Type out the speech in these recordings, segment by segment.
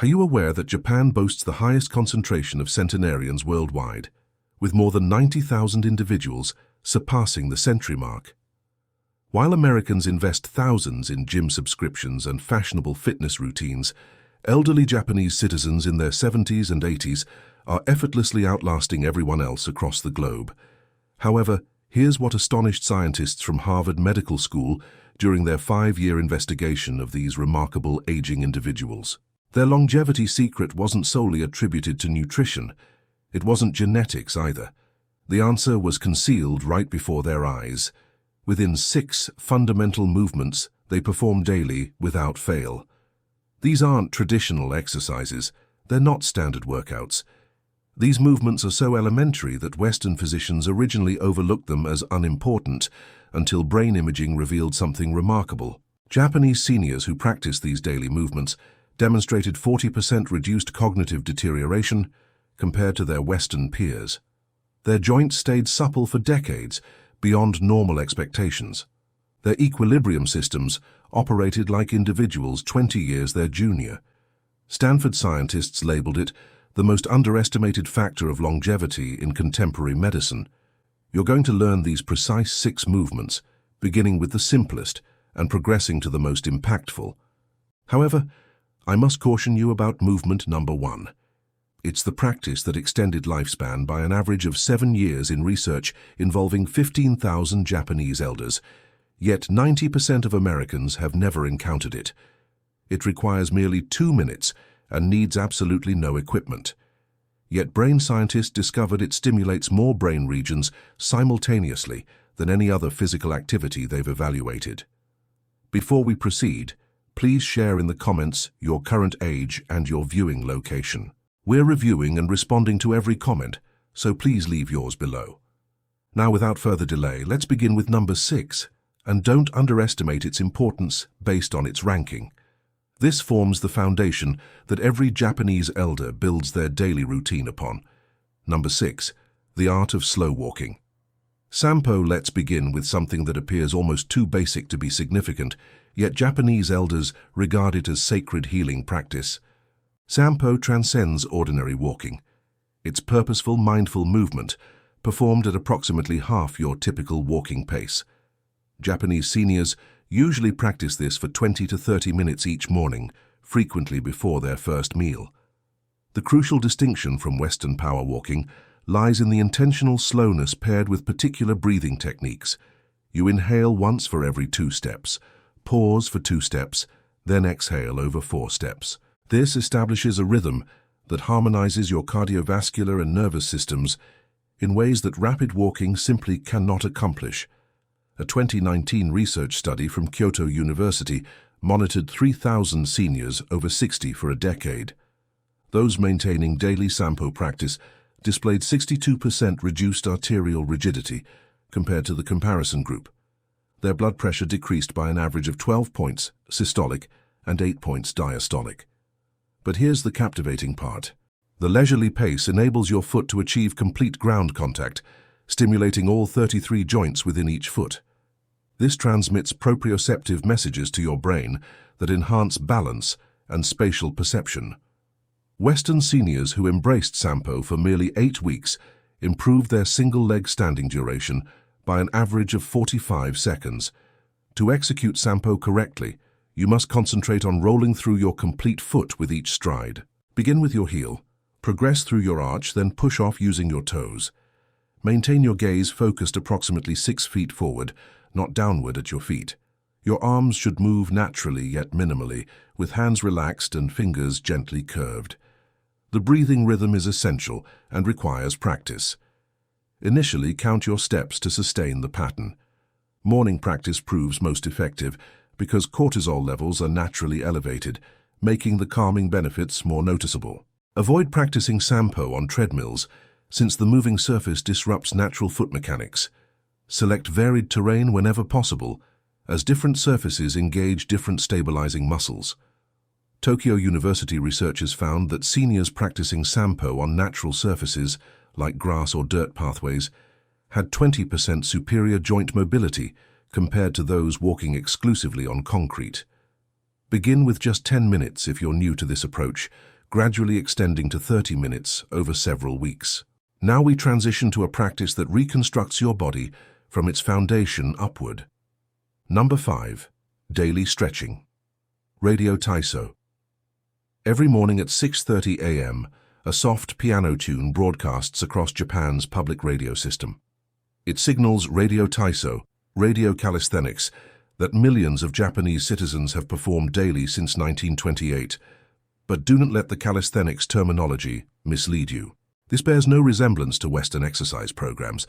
Are you aware that Japan boasts the highest concentration of centenarians worldwide, with more than 90,000 individuals surpassing the century mark? While Americans invest thousands in gym subscriptions and fashionable fitness routines, elderly Japanese citizens in their 70s and 80s are effortlessly outlasting everyone else across the globe. However, here's what astonished scientists from Harvard Medical School during their 5-year investigation of these remarkable aging individuals. Their longevity secret wasn't solely attributed to nutrition. It wasn't genetics either. The answer was concealed right before their eyes. Within 6 fundamental movements they perform daily without fail. These aren't traditional exercises. They're not standard workouts. These movements are so elementary that Western physicians originally overlooked them as unimportant until brain imaging revealed something remarkable. Japanese seniors who practiced these daily movements demonstrated 40% reduced cognitive deterioration compared to their Western peers. Their joints stayed supple for decades, beyond normal expectations. Their equilibrium systems operated like individuals 20 years their junior. Stanford scientists labeled it the most underestimated factor of longevity in contemporary medicine. You're going to learn these precise 6 movements, beginning with the simplest and progressing to the most impactful. However, I must caution you about movement number 1. It's the practice that extended lifespan by an average of 7 years in research involving 15,000 Japanese elders, yet 90% of Americans have never encountered it. It requires merely 2 minutes and needs absolutely no equipment. Yet brain scientists discovered it stimulates more brain regions simultaneously than any other physical activity they've evaluated. Before we proceed, please share in the comments your current age and your viewing location. We're reviewing and responding to every comment, so please leave yours below. Now, without further delay, let's begin with number 6, and don't underestimate its importance based on its ranking. This forms the foundation that every Japanese elder builds their daily routine upon. Number 6, the art of slow walking. Sampo. Let's begin with something that appears almost too basic to be significant, yet Japanese elders regard it as sacred healing practice. Sampo transcends ordinary walking. It's purposeful, mindful movement, performed at approximately half your typical walking pace. Japanese seniors usually practice this for 20 to 30 minutes each morning, frequently before their first meal. The crucial distinction from Western power walking lies in the intentional slowness paired with particular breathing techniques. You inhale once for every 2 steps, pause for 2 steps, then exhale over 4 steps. This establishes a rhythm that harmonizes your cardiovascular and nervous systems in ways that rapid walking simply cannot accomplish. A 2019 research study from Kyoto University monitored 3,000 seniors over 60 for a decade. Those maintaining daily Sampo practice displayed 62% reduced arterial rigidity compared to the comparison group. Their blood pressure decreased by an average of 12 points systolic and 8 points diastolic. But here's the captivating part. The leisurely pace enables your foot to achieve complete ground contact, stimulating all 33 joints within each foot. This transmits proprioceptive messages to your brain that enhance balance and spatial perception. Western seniors who embraced Sampo for merely 8 weeks improved their single-leg standing duration by an average of 45 seconds. To execute Sampo correctly, you must concentrate on rolling through your complete foot with each stride. Begin with your heel, progress through your arch, then push off using your toes. Maintain your gaze focused approximately 6 feet forward, not downward at your feet. Your arms should move naturally yet minimally, with hands relaxed and fingers gently curved. The breathing rhythm is essential and requires practice. Initially, count your steps to sustain the pattern. Morning practice proves most effective because cortisol levels are naturally elevated, making the calming benefits more noticeable. Avoid practicing Sampo on treadmills, since the moving surface disrupts natural foot mechanics. Select varied terrain whenever possible, as different surfaces engage different stabilizing muscles. Tokyo University researchers found that seniors practicing Sampo on natural surfaces, like grass or dirt pathways, had 20% superior joint mobility compared to those walking exclusively on concrete. Begin with just 10 minutes if you're new to this approach, gradually extending to 30 minutes over several weeks. Now we transition to a practice that reconstructs your body from its foundation upward. Number 5. Daily stretching. Radio Taiso. Every morning at 6:30 a.m., a soft piano tune broadcasts across Japan's public radio system. It signals Radio Taiso, radio calisthenics, that millions of Japanese citizens have performed daily since 1928. But do not let the calisthenics terminology mislead you. This bears no resemblance to Western exercise programs.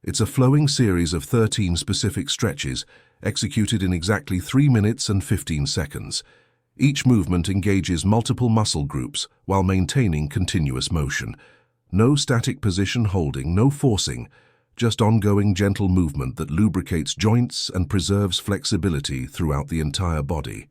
It's a flowing series of 13 specific stretches executed in exactly 3 minutes and 15 seconds. Each movement engages multiple muscle groups while maintaining continuous motion. No static position holding, no forcing, just ongoing gentle movement that lubricates joints and preserves flexibility throughout the entire body.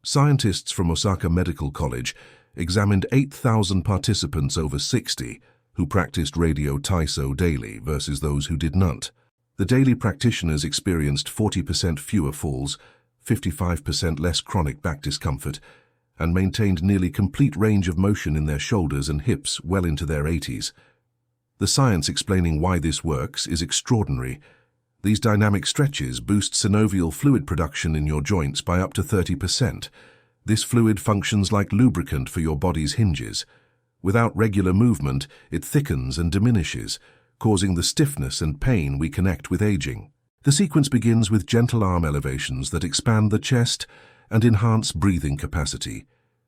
Scientists from Osaka Medical College examined 8,000 participants over 60 who practiced Radio Taiso daily versus those who did not. The daily practitioners experienced 40% fewer falls, 55% less chronic back discomfort, and maintained nearly complete range of motion in their shoulders and hips well into their 80s. The science explaining why this works is extraordinary. These dynamic stretches boost synovial fluid production in your joints by up to 30%. This fluid functions like lubricant for your body's hinges. Without regular movement, it thickens and diminishes, causing the stiffness and pain we connect with aging. The sequence begins with gentle arm elevations that expand the chest and enhance breathing capacity.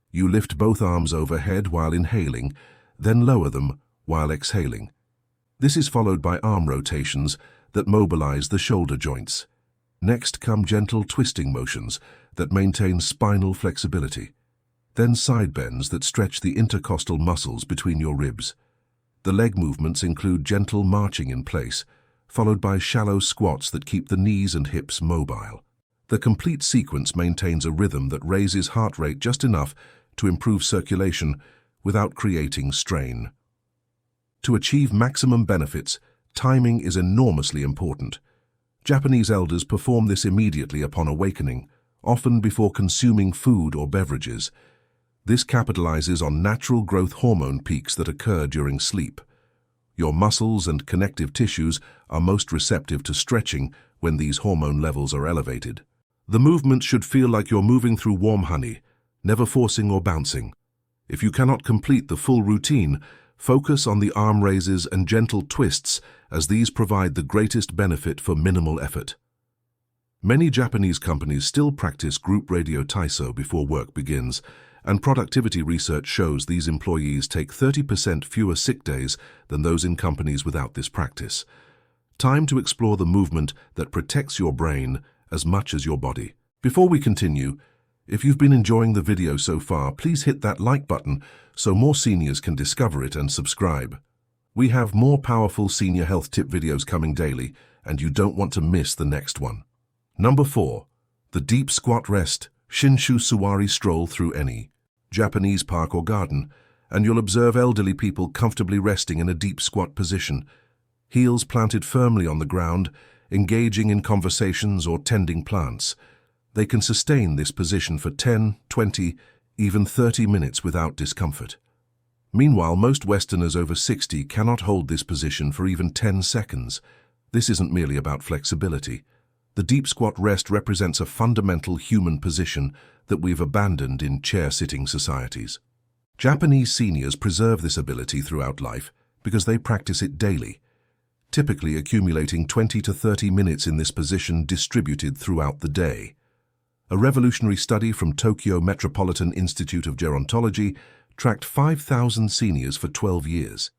You lift both arms overhead while inhaling, then lower them while exhaling. This is followed by arm rotations that mobilize the shoulder joints. Next come gentle twisting motions that maintain spinal flexibility. Then side bends that stretch the intercostal muscles between your ribs. The leg movements include gentle marching in place, followed by shallow squats that keep the knees and hips mobile. The complete sequence maintains a rhythm that raises heart rate just enough to improve circulation without creating strain. To achieve maximum benefits, timing is enormously important. Japanese elders perform this immediately upon awakening, often before consuming food or beverages. This capitalizes on natural growth hormone peaks that occur during sleep. Your muscles and connective tissues are most receptive to stretching when these hormone levels are elevated. The movement should feel like you're moving through warm honey, never forcing or bouncing. If you cannot complete the full routine, focus on the arm raises and gentle twists, as these provide the greatest benefit for minimal effort. Many Japanese companies still practice group Radio Taiso before work begins, and productivity research shows these employees take 30% fewer sick days than those in companies without this practice. Time to explore the movement that protects your brain as much as your body. Before we continue, if you've been enjoying the video so far, please hit that like button so more seniors can discover it and subscribe. We have more powerful senior health tip videos coming daily, and you don't want to miss the next one. Number 4. The Deep Squat Rest Shinshu Suwari Stroll through any Japanese park or garden, and you'll observe elderly people comfortably resting in a deep squat position, heels planted firmly on the ground, engaging in conversations or tending plants. They can sustain this position for 10, 20, even 30 minutes without discomfort. Meanwhile, most Westerners over 60 cannot hold this position for even 10 seconds. This isn't merely about flexibility. The deep squat rest represents a fundamental human position that we've abandoned in chair-sitting societies. Japanese seniors preserve this ability throughout life because they practice it daily, typically accumulating 20 to 30 minutes in this position distributed throughout the day. A revolutionary study from Tokyo Metropolitan Institute of Gerontology tracked 5,000 seniors for 12 years.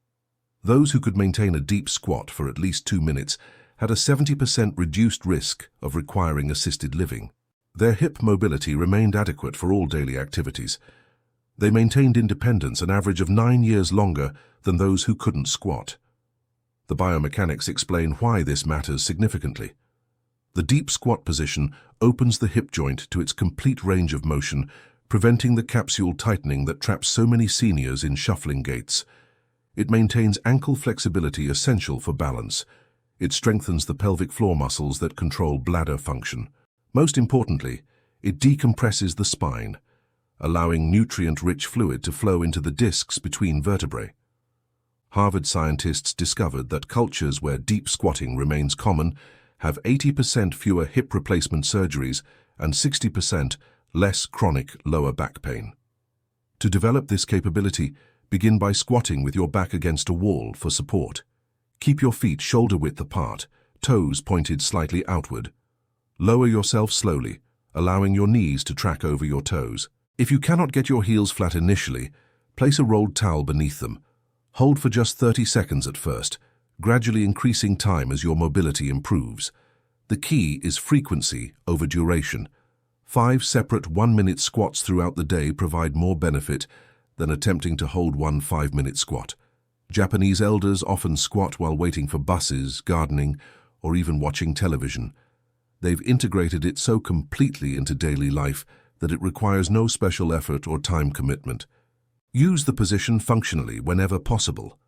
Those who could maintain a deep squat for at least 2 minutes had a 70% reduced risk of requiring assisted living. Their hip mobility remained adequate for all daily activities. They maintained independence an average of 9 years longer than those who couldn't squat. The biomechanics explain why this matters significantly. The deep squat position opens the hip joint to its complete range of motion, preventing the capsule tightening that traps so many seniors in shuffling gaits. It maintains ankle flexibility essential for balance. It strengthens the pelvic floor muscles that control bladder function. Most importantly, It decompresses the spine, allowing nutrient-rich fluid to flow into the discs between vertebrae. Harvard scientists discovered that cultures where deep squatting remains common have 80% fewer hip replacement surgeries and 60% less chronic lower back pain. To develop this capability, begin by squatting with your back against a wall for support. Keep your feet shoulder-width apart, toes pointed slightly outward. Lower yourself slowly, allowing your knees to track over your toes. If you cannot get your heels flat initially, place a rolled towel beneath them. Hold for just 30 seconds at first, gradually increasing time as your mobility improves. The key is frequency over duration. 5 separate 1-minute squats throughout the day provide more benefit than attempting to hold one 5-minute squat. Japanese elders often squat while waiting for buses, gardening, or even watching television. They've integrated it so completely into daily life that it requires no special effort or time commitment. Use the position functionally whenever possible.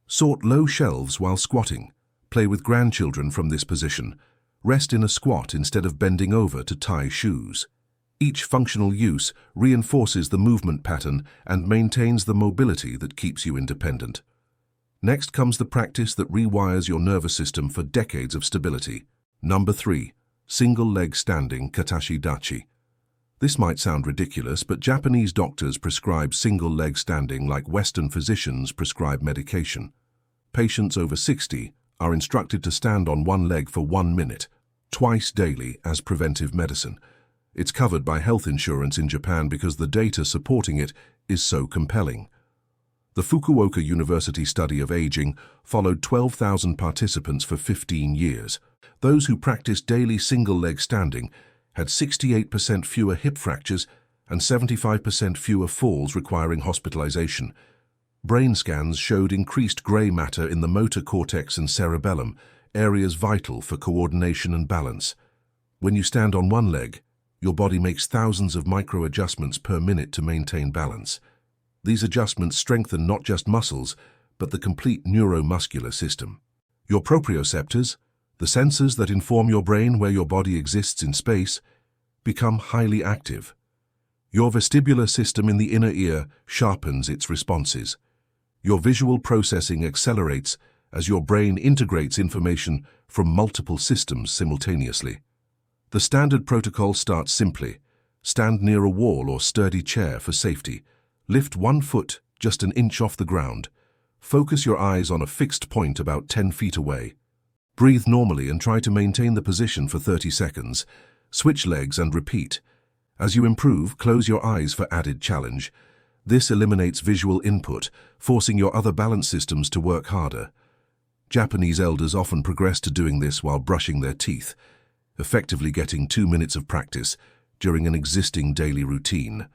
Sort low shelves while squatting. Play with grandchildren from this position. Rest in a squat instead of bending over to tie shoes. Each functional use reinforces the movement pattern and maintains the mobility that keeps you independent. Next comes the practice that rewires your nervous system for decades of stability. Number 3. Single leg standing katashi dachi. This might sound ridiculous, but Japanese doctors prescribe single leg standing like Western physicians prescribe medication. Patients over 60 are instructed to stand on one leg for 1 minute, twice daily as preventive medicine. It's covered by health insurance in Japan because the data supporting it is so compelling. The Fukuoka University study of aging followed 12,000 participants for 15 years. Those who practiced daily single-leg standing had 68% fewer hip fractures and 75% fewer falls requiring hospitalization. Brain scans showed increased gray matter in the motor cortex and cerebellum, areas vital for coordination and balance. When you stand on one leg, your body makes thousands of micro-adjustments per minute to maintain balance. These adjustments strengthen not just muscles, but the complete neuromuscular system. Your proprioceptors, the sensors that inform your brain where your body exists in space, become highly active. Your vestibular system in the inner ear sharpens its responses. Your visual processing accelerates as your brain integrates information from multiple systems simultaneously. The standard protocol starts simply. Stand near a wall or sturdy chair for safety. Lift 1 foot just an inch off the ground. Focus your eyes on a fixed point about 10 feet away. Breathe normally and try to maintain the position for 30 seconds. Switch legs and repeat. As you improve, close your eyes for added challenge. This eliminates visual input, forcing your other balance systems to work harder. Japanese elders often progress to doing this while brushing their teeth, effectively getting 2 minutes of practice during an existing daily routine.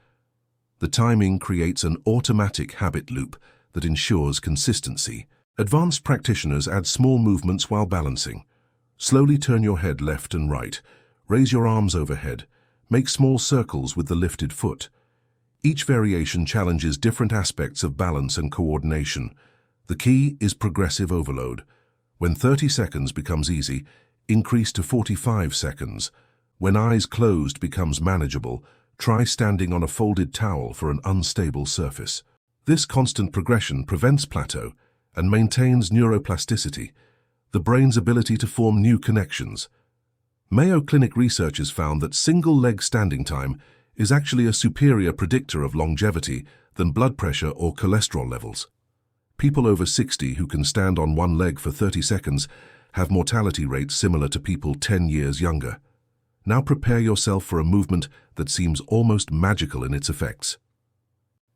The timing creates an automatic habit loop that ensures consistency. Advanced practitioners add small movements while balancing. Slowly turn your head left and right. Raise your arms overhead. Make small circles with the lifted foot. Each variation challenges different aspects of balance and coordination. The key is progressive overload. When 30 seconds becomes easy, increase to 45 seconds. When eyes closed becomes manageable, try standing on a folded towel for an unstable surface. This constant progression prevents plateau and maintains neuroplasticity, the brain's ability to form new connections. Mayo Clinic researchers found that single-leg standing time is actually a superior predictor of longevity than blood pressure or cholesterol levels. People over 60 who can stand on one leg for 30 seconds have mortality rates similar to people 10 years younger. Now prepare yourself for a movement that seems almost magical in its effects.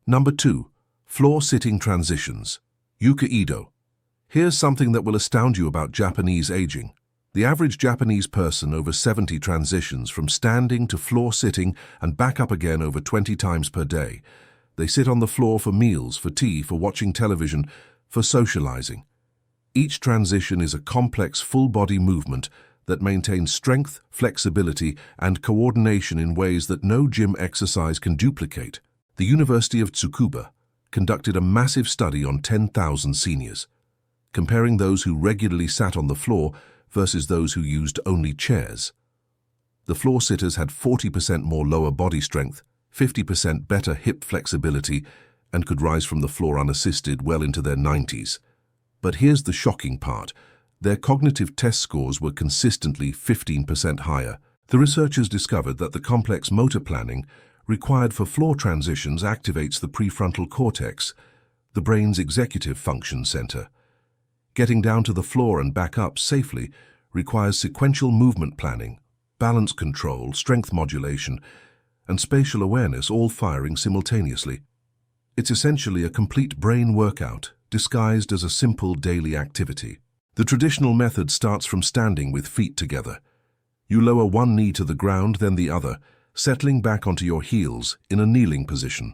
Number 2. Floor-sitting transitions. Yuka-Ido. Here's something that will astound you about Japanese aging. The average Japanese person over 70 transitions from standing to floor-sitting and back up again over 20 times per day. They sit on the floor for meals, for tea, for watching television, for socializing. Each transition is a complex full-body movement that maintains strength, flexibility, and coordination in ways that no gym exercise can duplicate. The University of Tsukuba conducted a massive study on 10,000 seniors, comparing those who regularly sat on the floor versus those who used only chairs. The floor sitters had 40% more lower body strength, 50% better hip flexibility, and could rise from the floor unassisted well into their 90s. But here's the shocking part. Their cognitive test scores were consistently 15% higher. The researchers discovered that the complex motor planning required for floor transitions activates the prefrontal cortex, the brain's executive function center. Getting down to the floor and back up safely requires sequential movement planning, balance control, strength modulation, and spatial awareness all firing simultaneously. It's essentially a complete brain workout, disguised as a simple daily activity. The traditional method starts from standing with feet together. You lower one knee to the ground, then the other, settling back onto your heels in a kneeling position.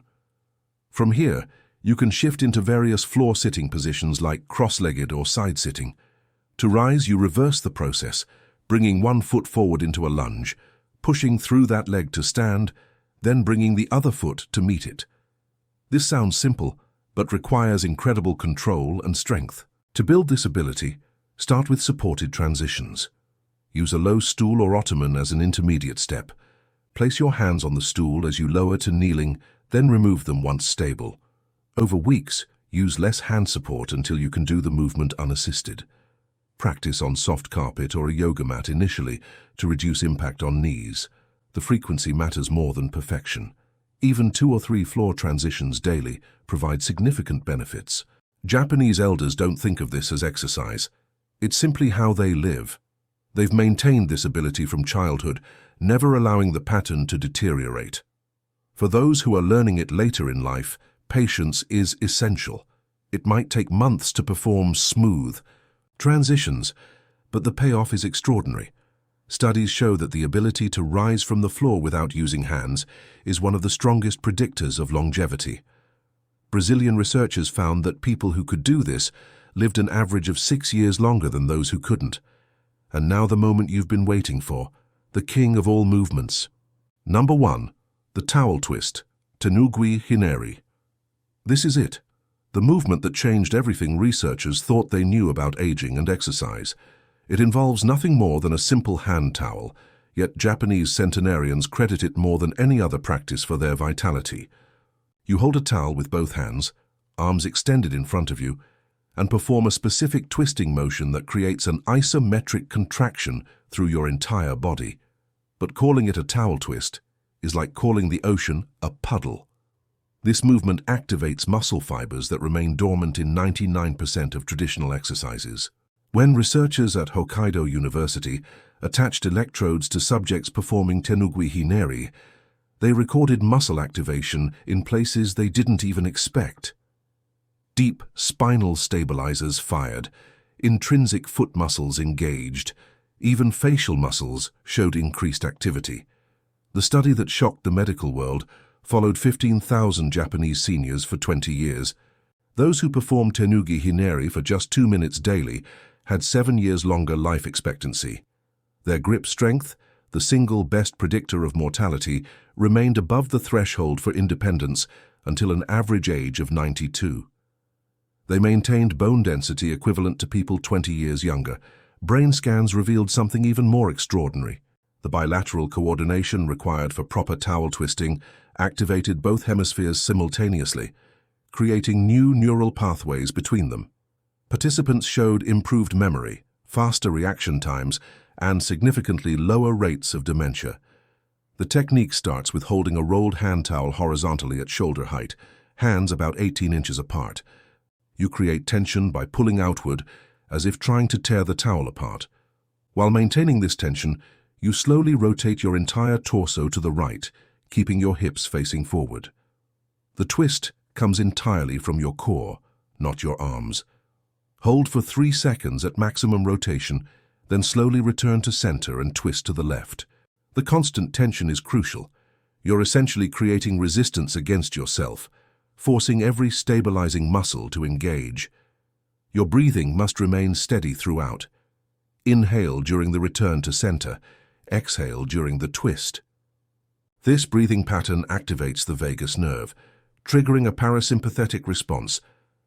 From here, you can shift into various floor-sitting positions like cross-legged or side-sitting. To rise, you reverse the process, bringing one foot forward into a lunge, pushing through that leg to stand, then bringing the other foot to meet it. This sounds simple, but requires incredible control and strength. To build this ability, start with supported transitions. Use a low stool or ottoman as an intermediate step. Place your hands on the stool as you lower to kneeling, then remove them once stable. Over weeks, use less hand support until you can do the movement unassisted. Practice on soft carpet or a yoga mat initially to reduce impact on knees. The frequency matters more than perfection. Even 2 or 3 floor transitions daily provide significant benefits. Japanese elders don't think of this as exercise. It's simply how they live. They've maintained this ability from childhood, never allowing the pattern to deteriorate. For those who are learning it later in life, patience is essential. It might take months to perform smooth transitions, but the payoff is extraordinary. Studies show that the ability to rise from the floor without using hands is one of the strongest predictors of longevity. Brazilian researchers found that people who could do this lived an average of 6 years longer than those who couldn't. And now the moment you've been waiting for, the king of all movements. Number 1. The towel twist, Tenugui Hineri. This is it, the movement that changed everything researchers thought they knew about aging and exercise. It involves nothing more than a simple hand towel, yet Japanese centenarians credit it more than any other practice for their vitality. You hold a towel with both hands, arms extended in front of you, and perform a specific twisting motion that creates an isometric contraction through your entire body. But calling it a towel twist is like calling the ocean a puddle. This movement activates muscle fibers that remain dormant in 99% of traditional exercises. When researchers at Hokkaido University attached electrodes to subjects performing Tenugui Hineri, they recorded muscle activation in places they didn't even expect. Deep spinal stabilizers fired, intrinsic foot muscles engaged, even facial muscles showed increased activity. The study that shocked the medical world followed 15,000 Japanese seniors for 20 years. Those who performed Tenugui Hineri for just 2 minutes daily had 7 years longer life expectancy. Their grip strength, the single best predictor of mortality, remained above the threshold for independence until an average age of 92. They maintained bone density equivalent to people 20 years younger. Brain scans revealed something even more extraordinary. The bilateral coordination required for proper towel twisting activated both hemispheres simultaneously, creating new neural pathways between them. Participants showed improved memory, faster reaction times, and significantly lower rates of dementia. The technique starts with holding a rolled hand towel horizontally at shoulder height, hands about 18 inches apart. You create tension by pulling outward, as if trying to tear the towel apart. While maintaining this tension, you slowly rotate your entire torso to the right, keeping your hips facing forward. The twist comes entirely from your core, not your arms. Hold for 3 seconds at maximum rotation, then slowly return to center and twist to the left. The constant tension is crucial. You're essentially creating resistance against yourself, forcing every stabilizing muscle to engage. Your breathing must remain steady throughout. Inhale during the return to center, exhale during the twist. This breathing pattern activates the vagus nerve, triggering a parasympathetic response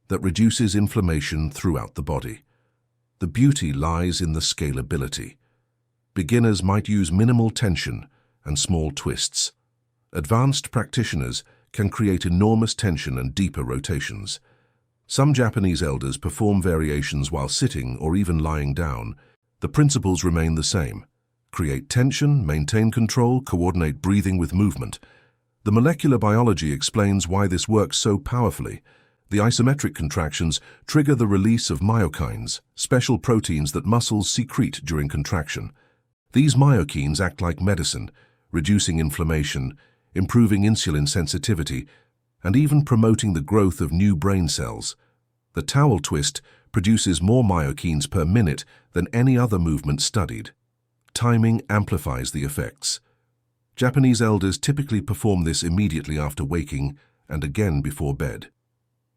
that reduces inflammation throughout the body. The beauty lies in the scalability. beginners might use minimal tension and small twists. Advanced practitioners can create enormous tension and deeper rotations. Some Japanese elders perform variations while sitting or even lying down. The principles remain the same. Create tension, maintain control, coordinate breathing with movement. The molecular biology explains why this works so powerfully. The isometric contractions trigger the release of myokines, special proteins that muscles secrete during contraction. These myokines act like medicine, reducing inflammation, improving insulin sensitivity, and even promoting the growth of new brain cells. The towel twist produces more myokines per minute than any other movement studied. Timing amplifies the effects. Japanese elders typically perform this immediately after waking and again before bed.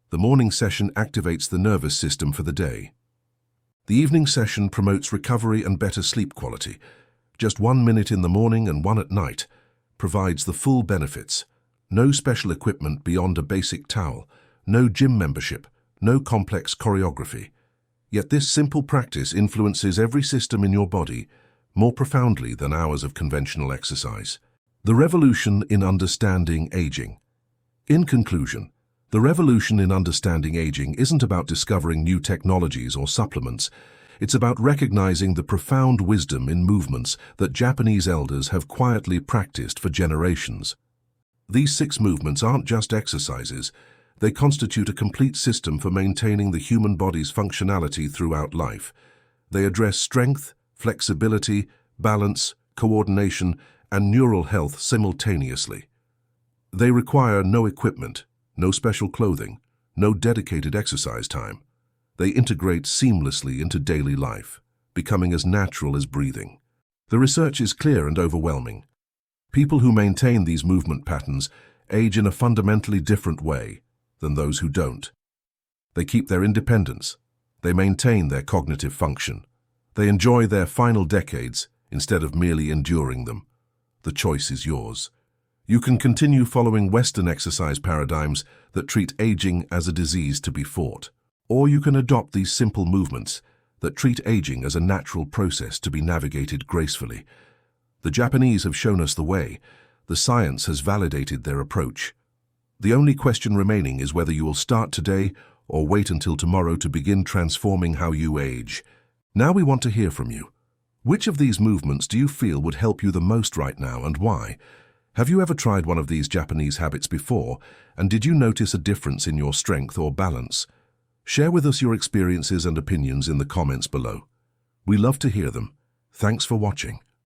The morning session activates the nervous system for the day. The evening session promotes recovery and better sleep quality. Just 1 minute in the morning and 1 at night provides the full benefits. No special equipment beyond a basic towel, no gym membership, no complex choreography. Yet this simple practice influences every system in your body more profoundly than hours of conventional exercise. The revolution in understanding aging. In conclusion, the revolution in understanding aging isn't about discovering new technologies or supplements. It's about recognizing the profound wisdom in movements that Japanese elders have quietly practiced for generations. These 6 movements aren't just exercises. They constitute a complete system for maintaining the human body's functionality throughout life. They address strength, flexibility, balance, coordination, and neural health simultaneously. They require no equipment, no special clothing, no dedicated exercise time. They integrate seamlessly into daily life, becoming as natural as breathing. The research is clear and overwhelming. People who maintain these movement patterns age in a fundamentally different way than those who don't. They keep their independence. They maintain their cognitive function. They enjoy their final decades instead of merely enduring them. The choice is yours. You can continue following Western exercise paradigms that treat aging as a disease to be fought. Or you can adopt these simple movements that treat aging as a natural process to be navigated gracefully. The Japanese have shown us the way. The science has validated their approach. The only question remaining is whether you will start today or wait until tomorrow to begin transforming how you age. Now we want to hear from you. Which of these movements do you feel would help you the most right now and why? Have you ever tried one of these Japanese habits before, and did you notice a difference in your strength or balance? Share with us your experiences and opinions in the comments below. We love to hear them. Thanks for watching.